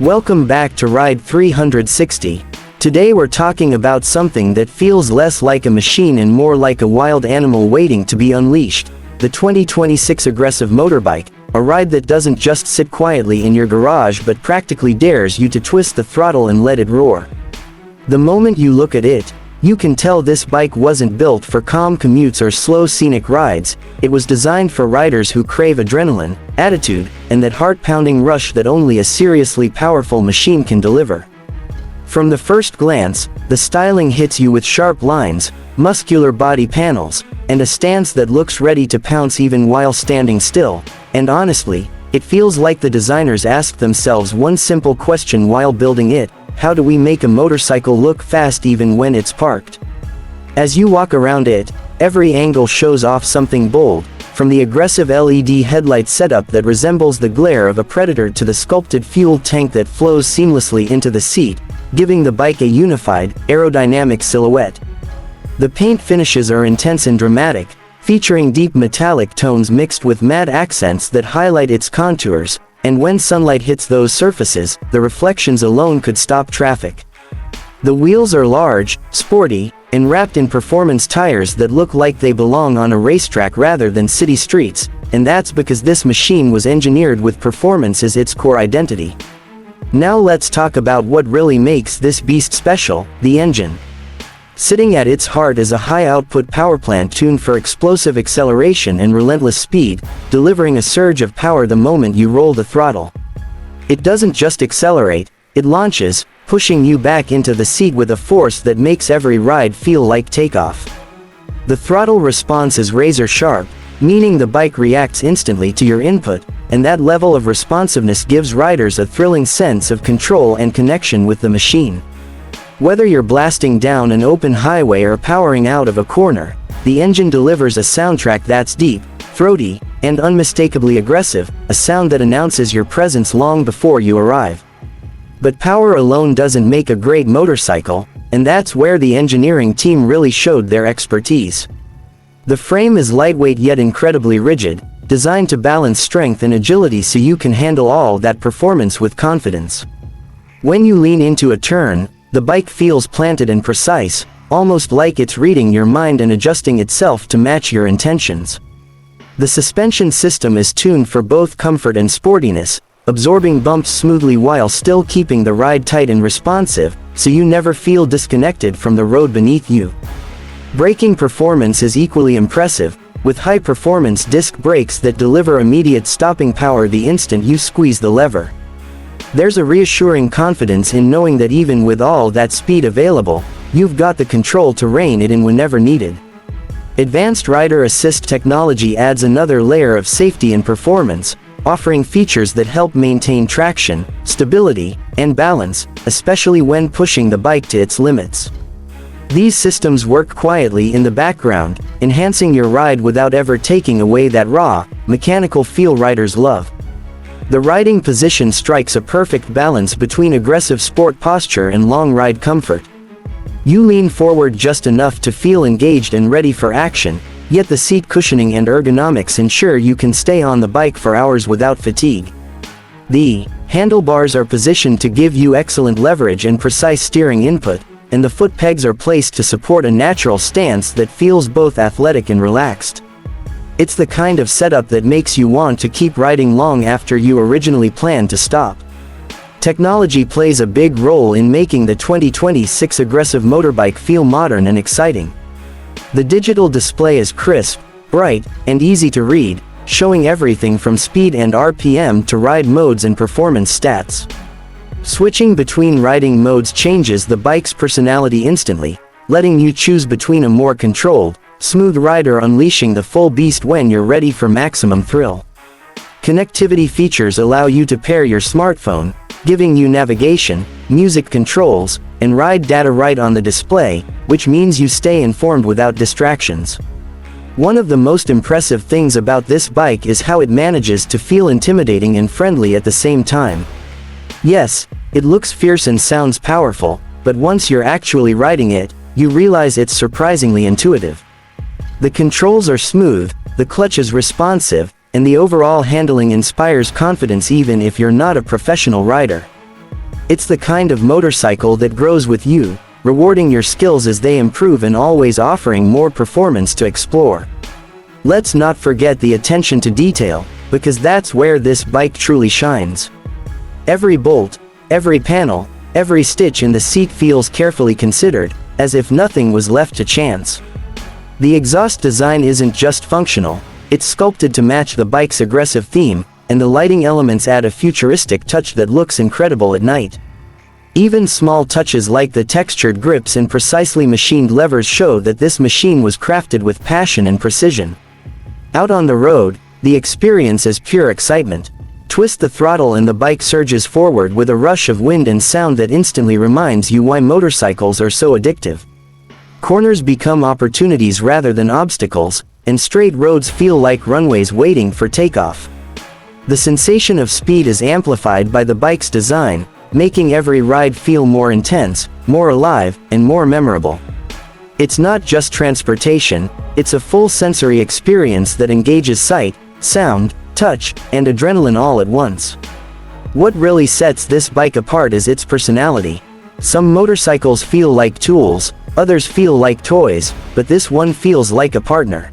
Welcome back to Ride 360. Today we're talking about something that feels less like a machine and more like a wild animal waiting to be unleashed. The 2026 Aggressive Motorbike, a ride that doesn't just sit quietly in your garage but practically dares you to twist the throttle and let it roar. The moment you look at it, you can tell this bike wasn't built for calm commutes or slow scenic rides. It was designed for riders who crave adrenaline, attitude, and that heart-pounding rush that only a seriously powerful machine can deliver. From the first glance, the styling hits you with sharp lines, muscular body panels, and a stance that looks ready to pounce even while standing still. And honestly, it feels like the designers asked themselves one simple question while building it: how do we make a motorcycle look fast even when it's parked? As you walk around it, every angle shows off something bold, from the aggressive LED headlight setup that resembles the glare of a predator to the sculpted fuel tank that flows seamlessly into the seat, giving the bike a unified, aerodynamic silhouette. The paint finishes are intense and dramatic, featuring deep metallic tones mixed with matte accents that highlight its contours, and when sunlight hits those surfaces, the reflections alone could stop traffic. The wheels are large, sporty, and wrapped in performance tires that look like they belong on a racetrack rather than city streets, and that's because this machine was engineered with performance as its core identity. Now let's talk about what really makes this beast special: the engine. Sitting at its heart is a high-output powerplant tuned for explosive acceleration and relentless speed, delivering a surge of power the moment you roll the throttle. It doesn't just accelerate, it launches, pushing you back into the seat with a force that makes every ride feel like takeoff. The throttle response is razor-sharp, meaning the bike reacts instantly to your input, and that level of responsiveness gives riders a thrilling sense of control and connection with the machine. Whether you're blasting down an open highway or powering out of a corner, the engine delivers a soundtrack that's deep, throaty, and unmistakably aggressive, a sound that announces your presence long before you arrive. But power alone doesn't make a great motorcycle, and that's where the engineering team really showed their expertise. The frame is lightweight yet incredibly rigid, designed to balance strength and agility so you can handle all that performance with confidence. When you lean into a turn, the bike feels planted and precise, almost like it's reading your mind and adjusting itself to match your intentions. The suspension system is tuned for both comfort and sportiness, absorbing bumps smoothly while still keeping the ride tight and responsive, so you never feel disconnected from the road beneath you. Braking performance is equally impressive, with high-performance disc brakes that deliver immediate stopping power the instant you squeeze the lever. There's a reassuring confidence in knowing that even with all that speed available, you've got the control to rein it in whenever needed. Advanced rider assist technology adds another layer of safety and performance, offering features that help maintain traction, stability, and balance, especially when pushing the bike to its limits. These systems work quietly in the background, enhancing your ride without ever taking away that raw, mechanical feel riders love. The riding position strikes a perfect balance between aggressive sport posture and long ride comfort. You lean forward just enough to feel engaged and ready for action, yet the seat cushioning and ergonomics ensure you can stay on the bike for hours without fatigue. The handlebars are positioned to give you excellent leverage and precise steering input, and the foot pegs are placed to support a natural stance that feels both athletic and relaxed. It's the kind of setup that makes you want to keep riding long after you originally planned to stop. Technology plays a big role in making the 2026 Aggressive Motorbike feel modern and exciting. The digital display is crisp, bright, and easy to read, showing everything from speed and RPM to ride modes and performance stats. Switching between riding modes changes the bike's personality instantly, letting you choose between a more controlled, smooth ride or unleashing the full beast when you're ready for maximum thrill. Connectivity features allow you to pair your smartphone, giving you navigation, music controls, and ride data right on the display, which means you stay informed without distractions. One of the most impressive things about this bike is how it manages to feel intimidating and friendly at the same time. Yes, it looks fierce and sounds powerful, but once you're actually riding it, you realize it's surprisingly intuitive. The controls are smooth, the clutch is responsive, and the overall handling inspires confidence even if you're not a professional rider. It's the kind of motorcycle that grows with you, rewarding your skills as they improve and always offering more performance to explore. Let's not forget the attention to detail, because that's where this bike truly shines. Every bolt, every panel, every stitch in the seat feels carefully considered, as if nothing was left to chance. The exhaust design isn't just functional, it's sculpted to match the bike's aggressive theme, and the lighting elements add a futuristic touch that looks incredible at night. Even small touches like the textured grips and precisely machined levers show that this machine was crafted with passion and precision. Out on the road, the experience is pure excitement. Twist the throttle and the bike surges forward with a rush of wind and sound that instantly reminds you why motorcycles are so addictive. Corners become opportunities rather than obstacles, and straight roads feel like runways waiting for takeoff. The sensation of speed is amplified by the bike's design, making every ride feel more intense, more alive, and more memorable. It's not just transportation, it's a full sensory experience that engages sight, sound, touch, and adrenaline all at once. What really sets this bike apart is its personality. Some motorcycles feel like tools, others feel like toys, but this one feels like a partner.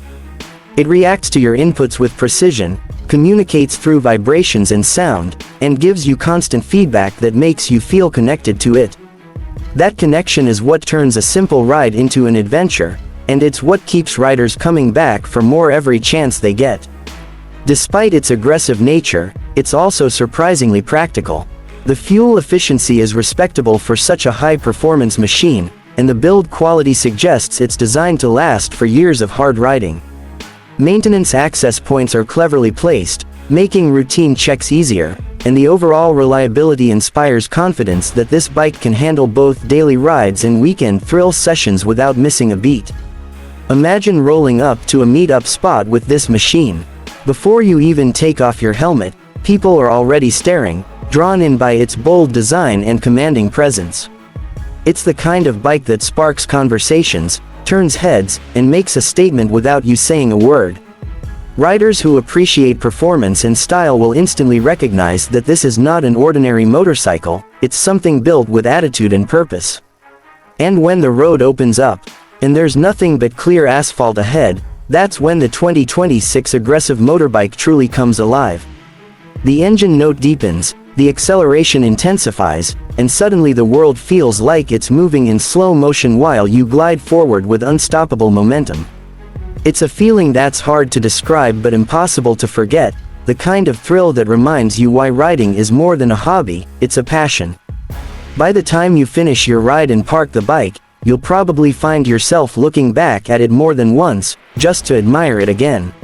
It reacts to your inputs with precision, communicates through vibrations and sound, and gives you constant feedback that makes you feel connected to it. That connection is what turns a simple ride into an adventure, and it's what keeps riders coming back for more every chance they get. Despite its aggressive nature, it's also surprisingly practical. The fuel efficiency is respectable for such a high-performance machine, and the build quality suggests it's designed to last for years of hard riding. Maintenance access points are cleverly placed, making routine checks easier, and the overall reliability inspires confidence that this bike can handle both daily rides and weekend thrill sessions without missing a beat. Imagine rolling up to a meet-up spot with this machine. Before you even take off your helmet, people are already staring, drawn in by its bold design and commanding presence. It's the kind of bike that sparks conversations, turns heads, and makes a statement without you saying a word. Riders who appreciate performance and style will instantly recognize that this is not an ordinary motorcycle, it's something built with attitude and purpose. And when the road opens up, and there's nothing but clear asphalt ahead, that's when the 2026 Aggressive Motorbike truly comes alive. The engine note deepens, the acceleration intensifies, and suddenly the world feels like it's moving in slow motion while you glide forward with unstoppable momentum. It's a feeling that's hard to describe but impossible to forget, the kind of thrill that reminds you why riding is more than a hobby, it's a passion. By the time you finish your ride and park the bike, you'll probably find yourself looking back at it more than once, just to admire it again.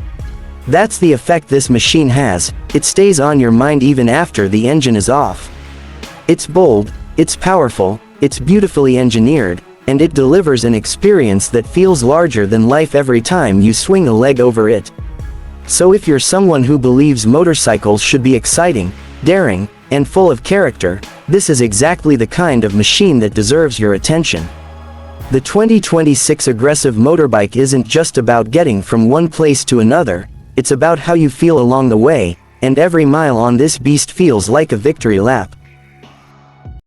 That's the effect this machine has, it stays on your mind even after the engine is off. It's bold, it's powerful, it's beautifully engineered, and it delivers an experience that feels larger than life every time you swing a leg over it. So if you're someone who believes motorcycles should be exciting, daring, and full of character, this is exactly the kind of machine that deserves your attention. The 2026 Aggressive Motorbike isn't just about getting from one place to another, it's about how you feel along the way, and every mile on this beast feels like a victory lap.